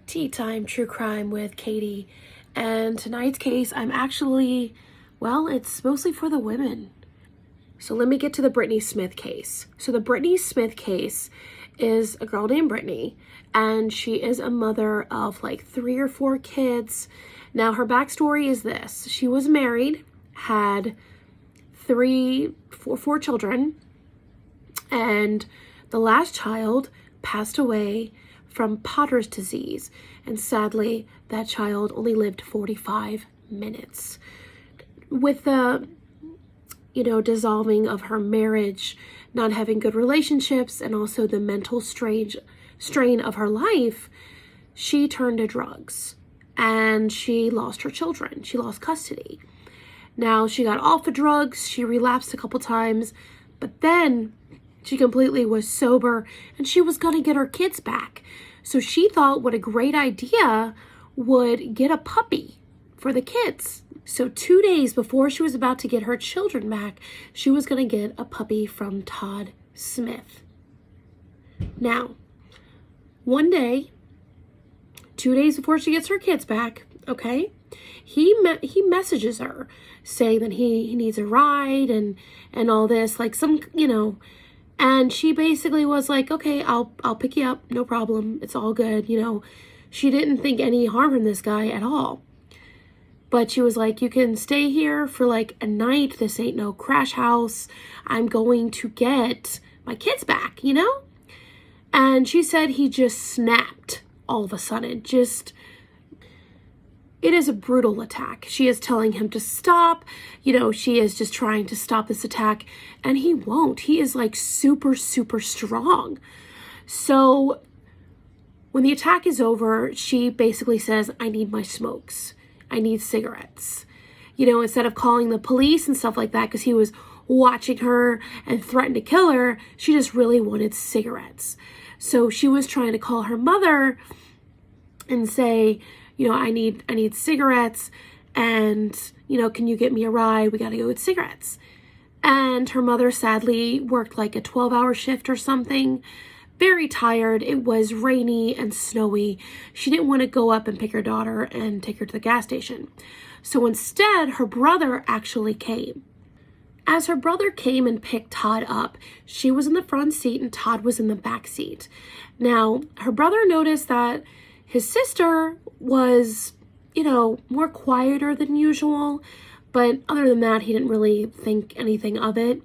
Tea Time True Crime with Katie. And tonight's case, it's mostly for the women. So let me get to the Brittany Smith case. So the Brittany Smith case is a girl named Brittany, and she is a mother of like 3 or 4 kids. Now her backstory is this. She was married, had 4 children, and the last child passed away from Potter's disease, and sadly that child only lived 45 minutes. With the dissolving of her marriage, not having good relationships, and also the mental strain of her life, she turned to drugs and she lost her children. She lost custody. Now she got off of drugs, she relapsed a couple times, but then she completely was sober and she was gonna get her kids back. So she thought what a great idea would get a puppy for the kids. So 2 days before she was about to get her children back, she was gonna get a puppy from Todd Smith. Now, one day, 2 days before she gets her kids back, okay, he messages her saying that he needs a ride and all this, like and she basically was like, okay, I'll pick you up, no problem, it's all good, She didn't think any harm from this guy at all. But she was like, you can stay here for like a night, this ain't no crash house, I'm going to get my kids back, And she said he just snapped all of a sudden, it is a brutal attack. She is telling him to stop. She is just trying to stop this attack, and he won't. He is like super, super strong. So when the attack is over, she basically says, I need my smokes. I need cigarettes. Instead of calling the police and stuff like that, because he was watching her and threatened to kill her, she just really wanted cigarettes. So she was trying to call her mother and say, I need cigarettes, and, can you get me a ride? We got to go get cigarettes. And her mother sadly worked like a 12-hour shift or something, very tired. It was rainy and snowy. She didn't want to go up and pick her daughter and take her to the gas station. So instead, her brother actually came. As her brother came and picked Todd up, she was in the front seat and Todd was in the back seat. Now, her brother noticed that his sister was, more quieter than usual, but other than that, he didn't really think anything of it.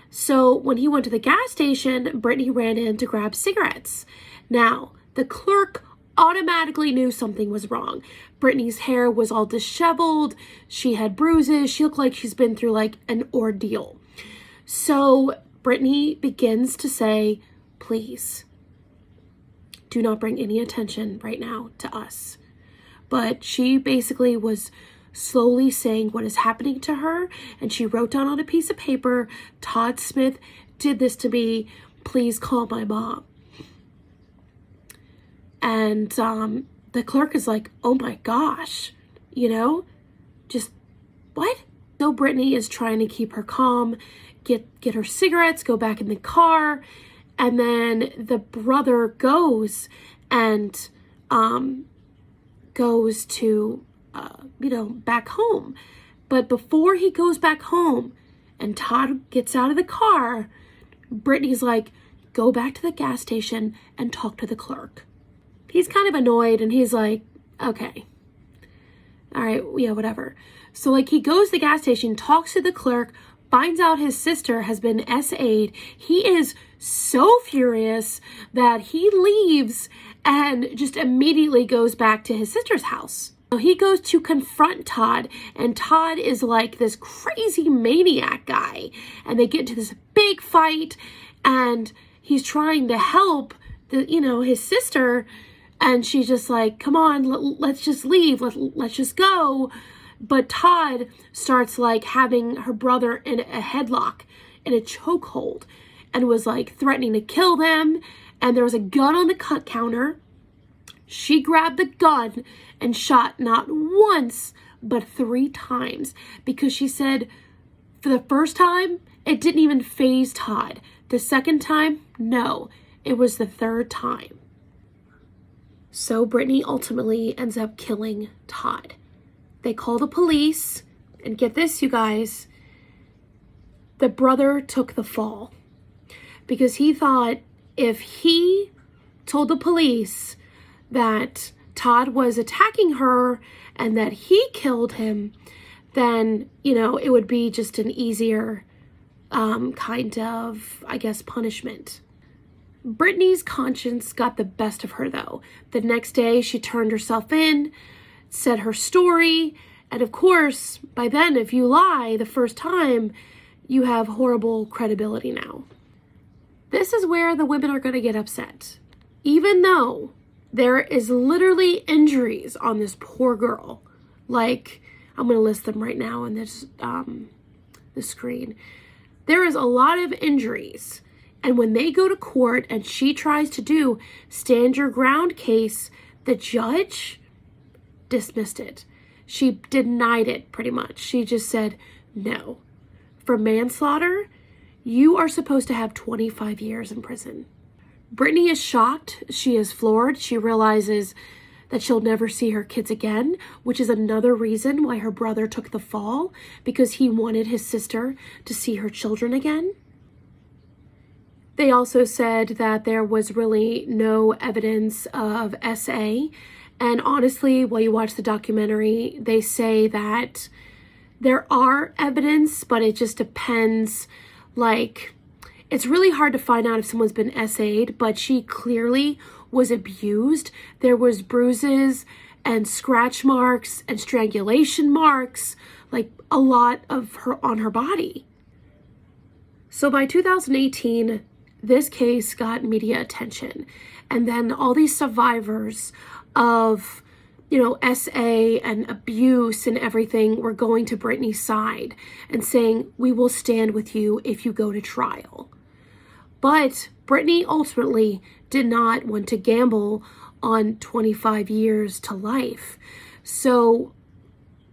So when he went to the gas station, Brittany ran in to grab cigarettes. Now, the clerk automatically knew something was wrong. Brittany's hair was all disheveled. She had bruises. She looked like she's been through like an ordeal. So Brittany begins to say, please, do not bring any attention right now to us. But she basically was slowly saying what is happening to her, and she wrote down on a piece of paper, Todd Smith did this to me, please call my mom. And the clerk is like, oh my gosh, just what? So Brittany is trying to keep her calm, get her cigarettes, go back in the car, and then the brother goes and goes to back home. But before he goes back home and Todd gets out of the car, Brittany's like, go back to the gas station and talk to the clerk. He's kind of annoyed and he's like, okay, all right, yeah, whatever. So like he goes to the gas station, talks to the clerk, finds out his sister has been SA'd. He is so furious that he leaves and just immediately goes back to his sister's house. So he goes to confront Todd, and Todd is like this crazy maniac guy, and they get into this big fight, and he's trying to help his sister, and she's just like, come on, let's just leave, let's just go. But Todd starts like having her brother in a headlock, in a chokehold, and was like threatening to kill them. And there was a gun on the counter. She grabbed the gun and shot not once, but 3 times, because she said for the first time, it didn't even faze Todd. The second time, no, it was the third time. So Brittany ultimately ends up killing Todd. They call the police, and get this, you guys, the brother took the fall because he thought if he told the police that Todd was attacking her and that he killed him, then, it would be just an easier kind of, I guess, punishment. Brittany's conscience got the best of her, though. The next day, she turned herself in, said her story, and of course, by then, if you lie the first time, you have horrible credibility now. This is where the women are going to get upset. Even though there is literally injuries on this poor girl, like, I'm going to list them right now on this the screen. There is a lot of injuries. And when they go to court and she tries to do stand your ground case, the judge dismissed it. She denied it pretty much. She just said, no. For manslaughter, you are supposed to have 25 years in prison. Brittany is shocked. She is floored. She realizes that she'll never see her kids again, which is another reason why her brother took the fall, because he wanted his sister to see her children again. They also said that there was really no evidence of SA. And honestly, while you watch the documentary, they say that there are evidence, but it just depends. Like, it's really hard to find out if someone's been SA'd, but she clearly was abused. There was bruises and scratch marks and strangulation marks, like a lot of her on her body. So by 2018, this case got media attention. And then all these survivors of, SA and abuse and everything were going to Brittany's side and saying, we will stand with you if you go to trial. But Brittany ultimately did not want to gamble on 25 years to life. So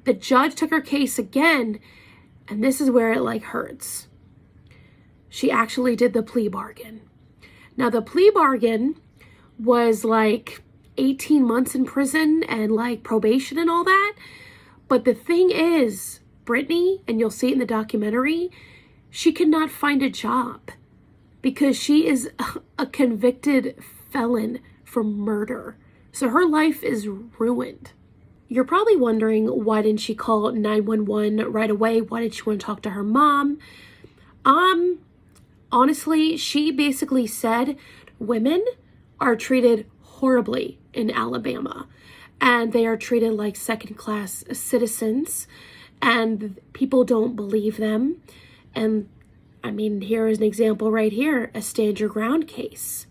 the judge took her case again, and this is where it hurts. She actually did the plea bargain. Now the plea bargain was 18 months in prison and probation and all that. But the thing is, Brittany, and you'll see it in the documentary, she cannot find a job because she is a convicted felon for murder. So her life is ruined. You're probably wondering, why didn't she call 911 right away? Why did she want to talk to her mom? Honestly, she basically said women are treated horribly in Alabama, and they are treated like second-class citizens, and people don't believe them. And I mean, here is an example right here, a stand your ground case.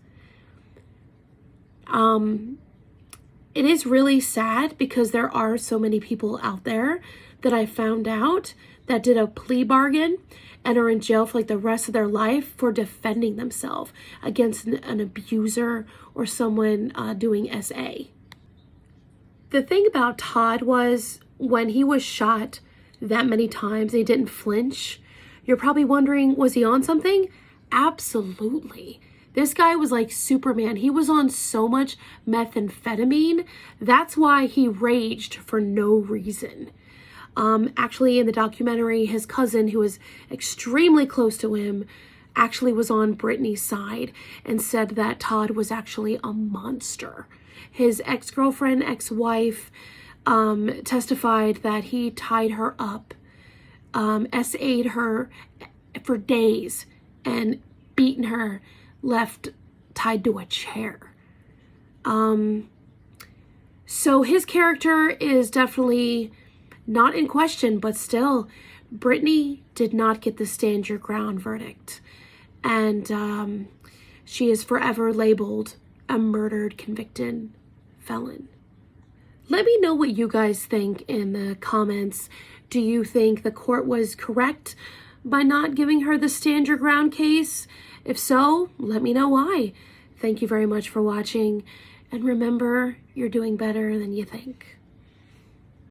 It is really sad because there are so many people out there that I found out that did a plea bargain and are in jail for the rest of their life for defending themselves against an abuser or someone doing SA. The thing about Todd was, when he was shot that many times and he didn't flinch, you're probably wondering, was he on something? Absolutely. This guy was like Superman. He was on so much methamphetamine. That's why he raged for no reason. Actually, in the documentary, his cousin, who was extremely close to him, actually was on Brittany's side and said that Todd was actually a monster. His ex-girlfriend, ex-wife, testified that he tied her up, SA'd her for days, and beaten her, left tied to a chair. So his character is definitely not in question, but still, Brittany did not get the stand your ground verdict. And she is forever labeled a murdered, convicted felon. Let me know what you guys think in the comments. Do you think the court was correct by not giving her the stand your ground case? If so, let me know why. Thank you very much for watching. And remember, you're doing better than you think.